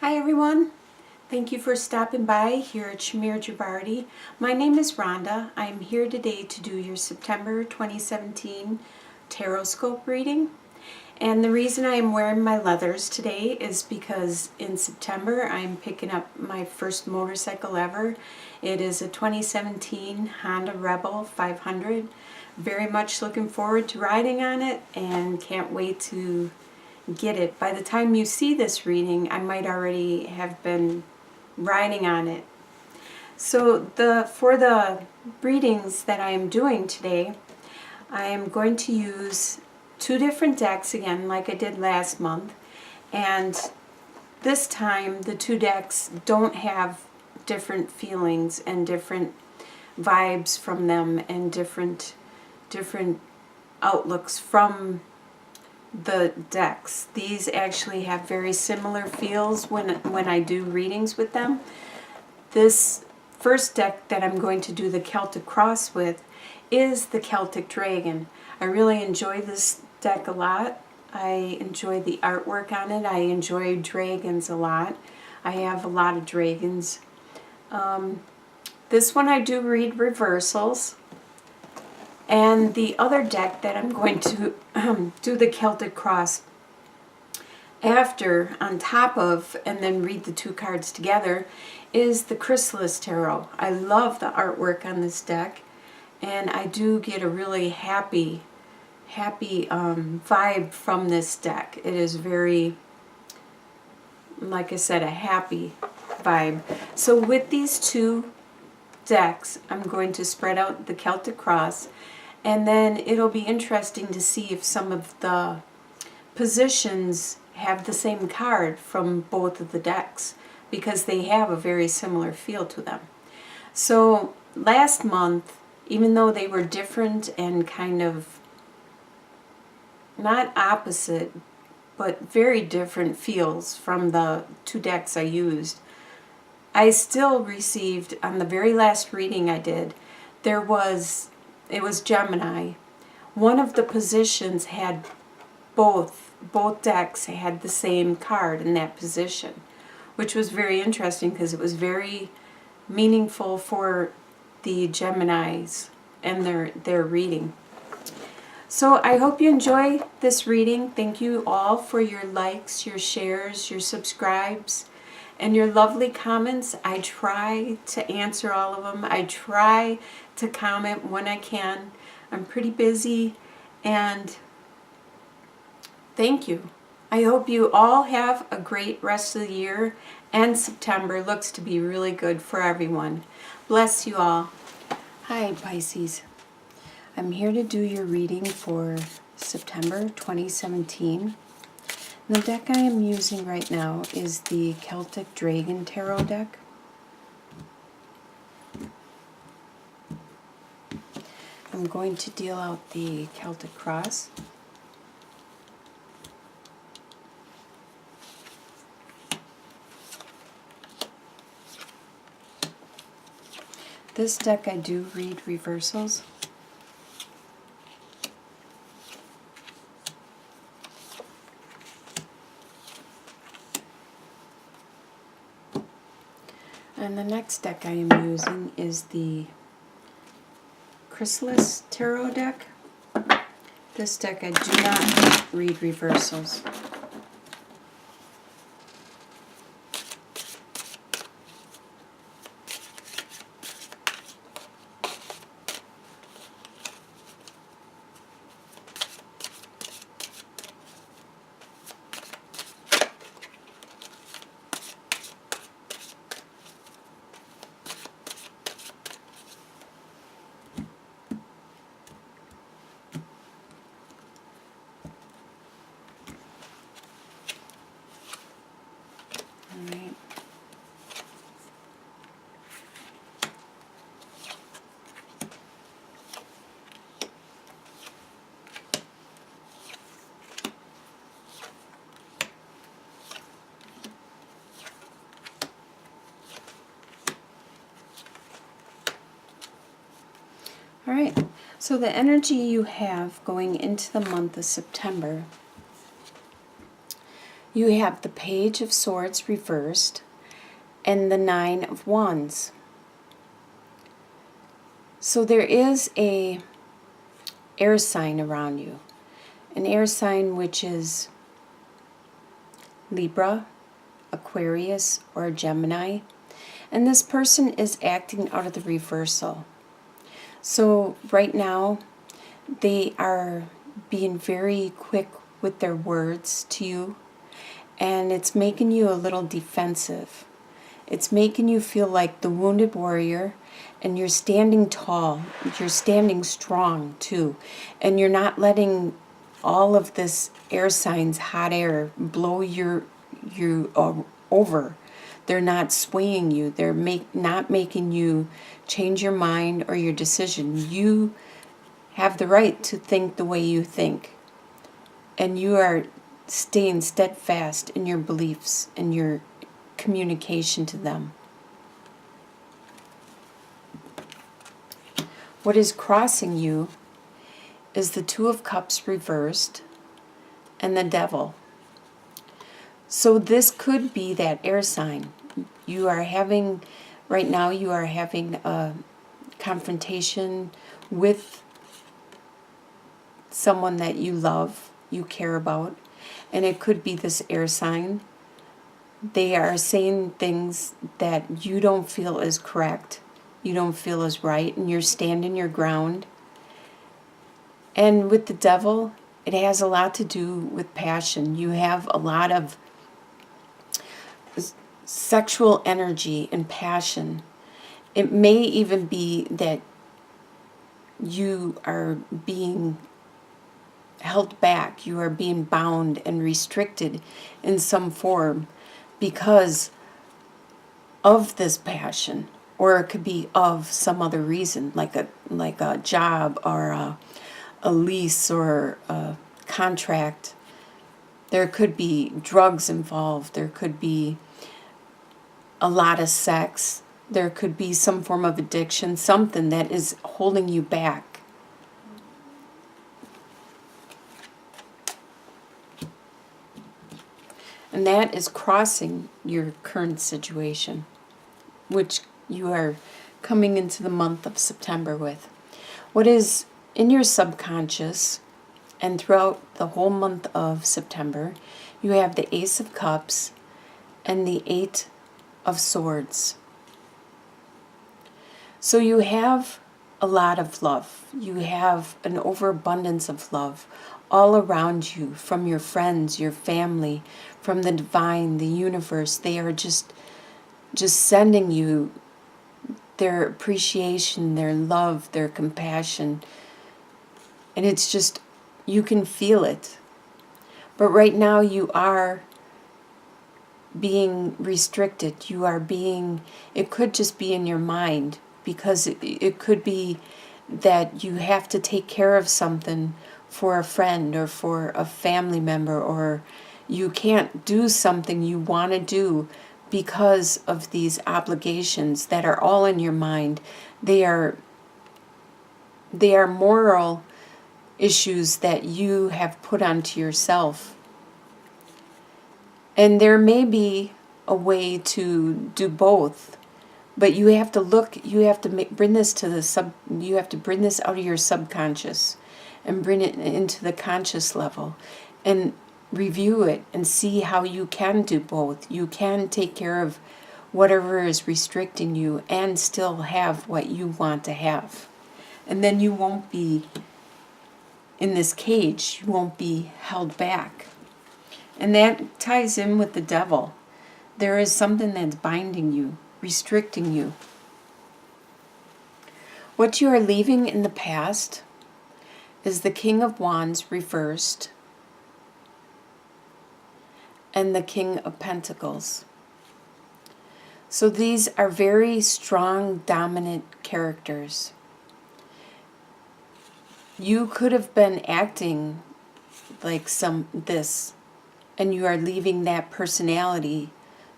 Hi everyone, thank you for stopping by here at Shamir Javardi. My name is Rhonda. I'm here today to do your September 2017 Taroscope reading. And the reason I am wearing my leathers today is because in September I'm picking up my first motorcycle ever. It is a 2017 Honda Rebel 500. Very much looking forward to riding on it and can't wait to get it. By the time you see this reading, I might already have been riding on it. So for the readings that I am doing today, I am going to use two different decks again like I did last month, and this time the two decks don't have different feelings and different vibes from them and different outlooks from the decks. These actually have very similar feels when I do readings with them. This first deck that I'm going to do the Celtic Cross with is the Celtic Dragon. I really enjoy this deck a lot. I enjoy the artwork on it. I enjoy dragons a lot. I have a lot of dragons. This one I do read reversals. And the other deck that I'm going to do the Celtic Cross after, on top of, and then read the two cards together, is the Chrysalis Tarot. I love the artwork on this deck, and I do get a really happy vibe from this deck. It is very, like I said, a happy vibe. So with these two decks, I'm going to spread out the Celtic Cross, and then it'll be interesting to see if some of the positions have the same card from both of the decks, because they have a very similar feel to them. So last month, even though they were different and kind of not opposite, but very different feels from the two decks I used, I still received, on the very last reading I did, it was Gemini. One of the positions had both decks had the same card in that position, which was very interesting because it was very meaningful for the Geminis and their reading. So I hope you enjoy this reading. Thank you all for your likes, your shares, your subscribes, and your lovely comments. I try to answer all of them. I try to comment when I can. I'm pretty busy, and thank you. I hope you all have a great rest of the year, and September looks to be really good for everyone. Bless you all. Hi, Pisces. I'm here to do your reading for September 2017. The deck I am using right now is the Celtic Dragon Tarot deck. I'm going to deal out the Celtic Cross. This deck I do read reversals. And the next deck I am using is the Chrysalis Tarot deck. This deck I do not read reversals. Alright. Alright, so the energy you have going into the month of September, you have the Page of Swords reversed and the Nine of Wands. So there is a air sign around you, an air sign which is Libra, Aquarius, or Gemini, and this person is acting out of the reversal. So right now they are being very quick with their words to you, and it's making you a little defensive. It's making you feel like the wounded warrior, and you're standing tall, you're standing strong too, and you're not letting all of this air signs, hot air, blow you over. They're not swaying you. They're not making you change your mind or your decision. You have the right to think the way you think, and you are staying steadfast in your beliefs and your communication to them. What is crossing you is the Two of Cups reversed and the Devil. So this could be that air sign. You are having, right now you are having a confrontation with someone that you love, you care about, and it could be this air sign. They are saying things that you don't feel is correct, you don't feel is right, and you're standing your ground. And with the Devil, it has a lot to do with passion. You have a lot of sexual energy and passion. It may even be that you are being held back, you are being bound and restricted in some form because of this passion, or it could be of some other reason, like a job or a lease or a contract. There could be drugs involved, there could be a lot of sex, there could be some form of addiction, something that is holding you back. And that is crossing your current situation, which you are coming into the month of September with. What is in your subconscious, and throughout the whole month of September, you have the Ace of Cups and the Eight of Swords. So you have a lot of love. You have an overabundance of love all around you, from your friends, your family, from the divine, the universe. They are just sending you their appreciation, their love, their compassion. And it's just, you can feel it. But right now you are being restricted. You are being, it could just be in your mind, because it could be that you have to take care of something for a friend or for a family member, or you can't do something you want to do because of these obligations that are all in your mind. They are moral issues that you have put onto yourself. And there may be a way to do both, but you have to look, you have to bring this to the you have to bring this out of your subconscious and bring it into the conscious level and review it and see how you can do both. You can take care of whatever is restricting you and still have what you want to have. And then you won't be in this cage, you won't be held back. And that ties in with the Devil. There is something that's binding you, restricting you. What you are leaving in the past is the King of Wands reversed and the King of Pentacles. So these are very strong, dominant characters. You could have been acting like this, and you are leaving that personality,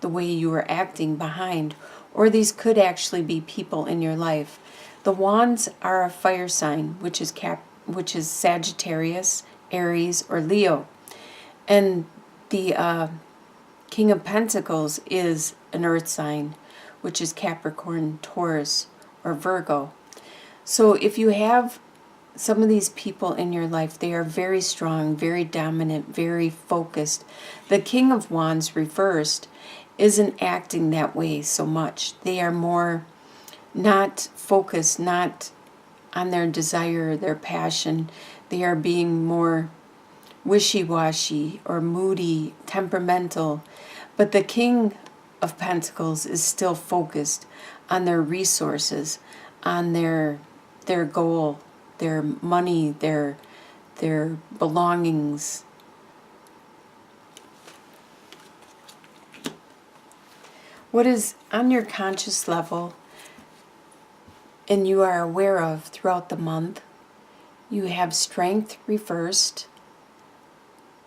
the way you were acting, behind. Or these could actually be people in your life. The Wands are a fire sign, which is Sagittarius, Aries, or Leo. And the King of Pentacles is an earth sign, which is Capricorn, Taurus, or Virgo. So if you have some of these people in your life, they are very strong, very dominant, very focused. The King of Wands reversed isn't acting that way so much. They are more not focused, not on their desire, their passion. They are being more wishy-washy or moody, temperamental. But the King of Pentacles is still focused on their resources, on their goal, their money, their belongings. What is on your conscious level and you are aware of throughout the month, you have Strength reversed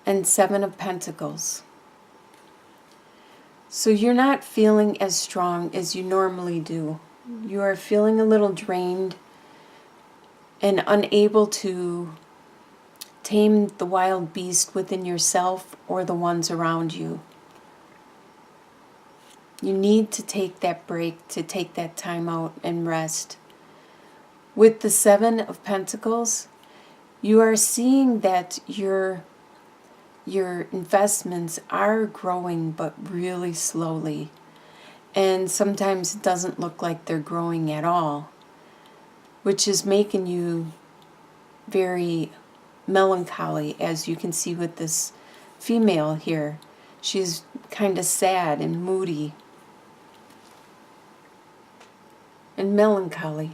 and Seven of Pentacles. So you're not feeling as strong as you normally do. You are feeling a little drained and unable to tame the wild beast within yourself or the ones around you. You need to take that break, to take that time out and rest. With the Seven of Pentacles, you are seeing that your investments are growing, but really slowly. And sometimes it doesn't look like they're growing at all, which is making you very melancholy, as you can see with this female here. She's kind of sad and moody and melancholy.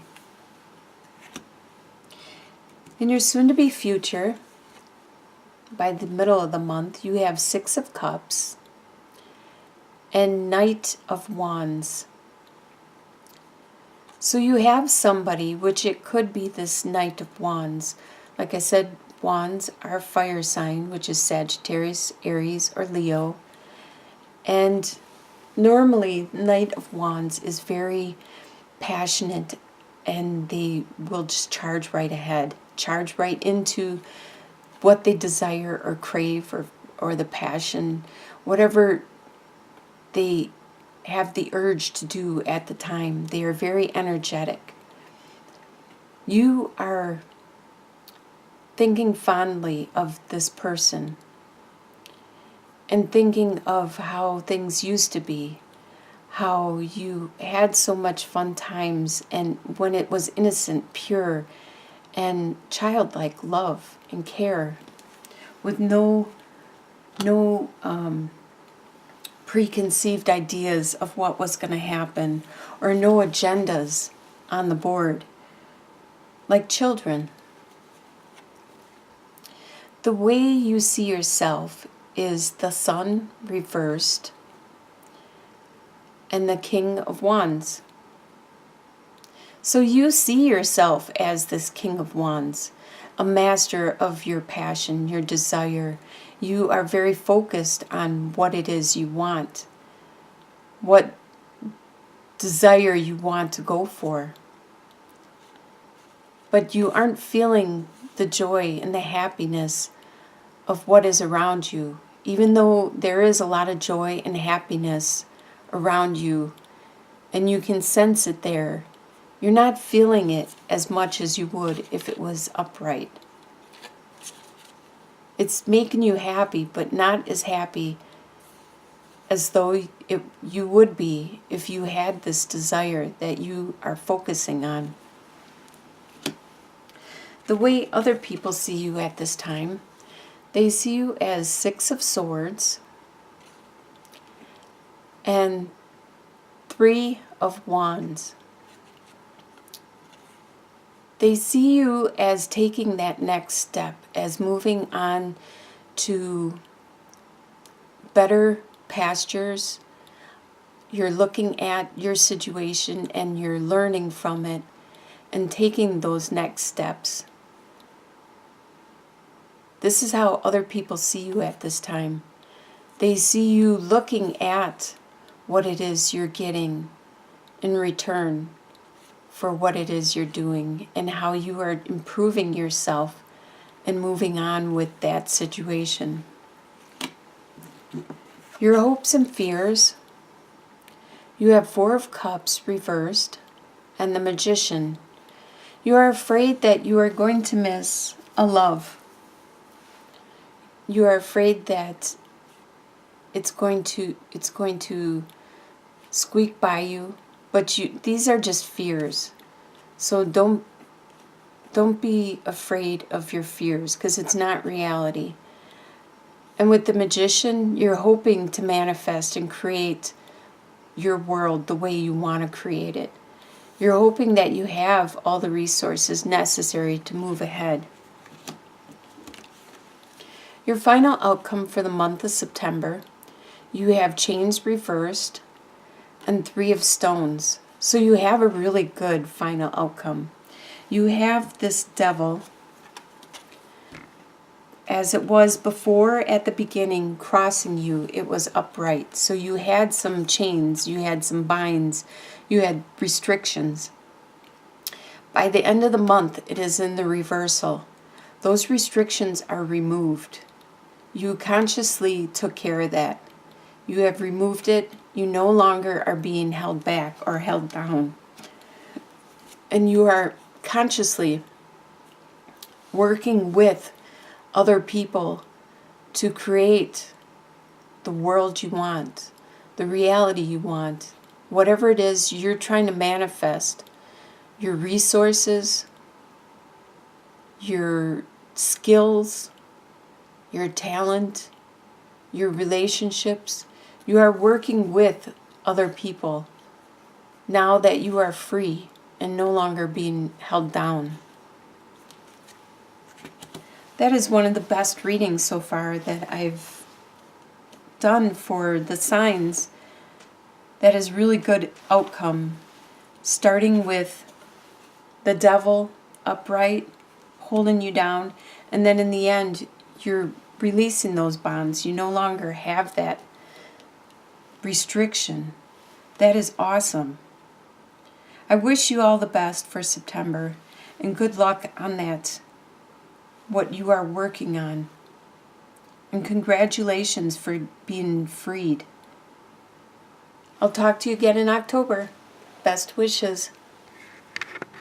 In your soon-to-be future, by the middle of the month, you have Six of Cups and Knight of Wands. So you have somebody, which it could be this Knight of Wands. Like I said, Wands are fire sign, which is Sagittarius, Aries, or Leo. And normally, Knight of Wands is very passionate, and they will just charge right ahead, charge right into what they desire or crave, or the passion, whatever they have the urge to do at the time. They are very energetic. You are thinking fondly of this person and thinking of how things used to be, how you had so much fun times, and when it was innocent, pure, and childlike love and care, with no preconceived ideas of what was going to happen, or no agendas on the board, like children. The way you see yourself is the Sun reversed and the King of Wands. So you see yourself as this King of Wands, a master of your passion, your desire. You are very focused on what it is you want, what desire you want to go for. But you aren't feeling the joy and the happiness of what is around you. Even though there is a lot of joy and happiness around you, and you can sense it there, you're not feeling it as much as you would if it was upright. It's making you happy, but not as happy as though you would be if you had this desire that you are focusing on. The way other people see you at this time, they see you as Six of Swords and Three of Wands. They see you as taking that next step, as moving on to better pastures. You're looking at your situation and you're learning from it and taking those next steps. This is how other people see you at this time. They see you looking at what it is you're getting in return for what it is you're doing, and how you are improving yourself and moving on with that situation. Your hopes and fears. You have Four of Cups reversed and the Magician. You are afraid that you are going to miss a love. You are afraid that it's going to squeak by you, but these are just fears. So don't be afraid of your fears, because it's not reality. And with the Magician, you're hoping to manifest and create your world the way you want to create it. You're hoping that you have all the resources necessary to move ahead. Your final outcome for the month of September, you have Chains reversed and Three of Stones. So you have a really good final outcome. You have this Devil, as it was before at the beginning, crossing you. It was upright. So you had some chains, you had some binds, you had restrictions. By the end of the month, it is in the reversal. Those restrictions are removed. You consciously took care of that. You have removed it. You no longer are being held back or held down. And you are consciously working with other people to create the world you want, the reality you want, whatever it is you're trying to manifest, your resources, your skills, your talent, your relationships. You are working with other people now that you are free and no longer being held down. That is one of the best readings so far that I've done for the signs. That is really good outcome. Starting with the Devil upright, holding you down, and then in the end, you're releasing those bonds. You no longer have that restriction. That is awesome. I wish you all the best for September, and good luck on that, what you are working on. And congratulations for being freed. I'll talk to you again in October. Best wishes.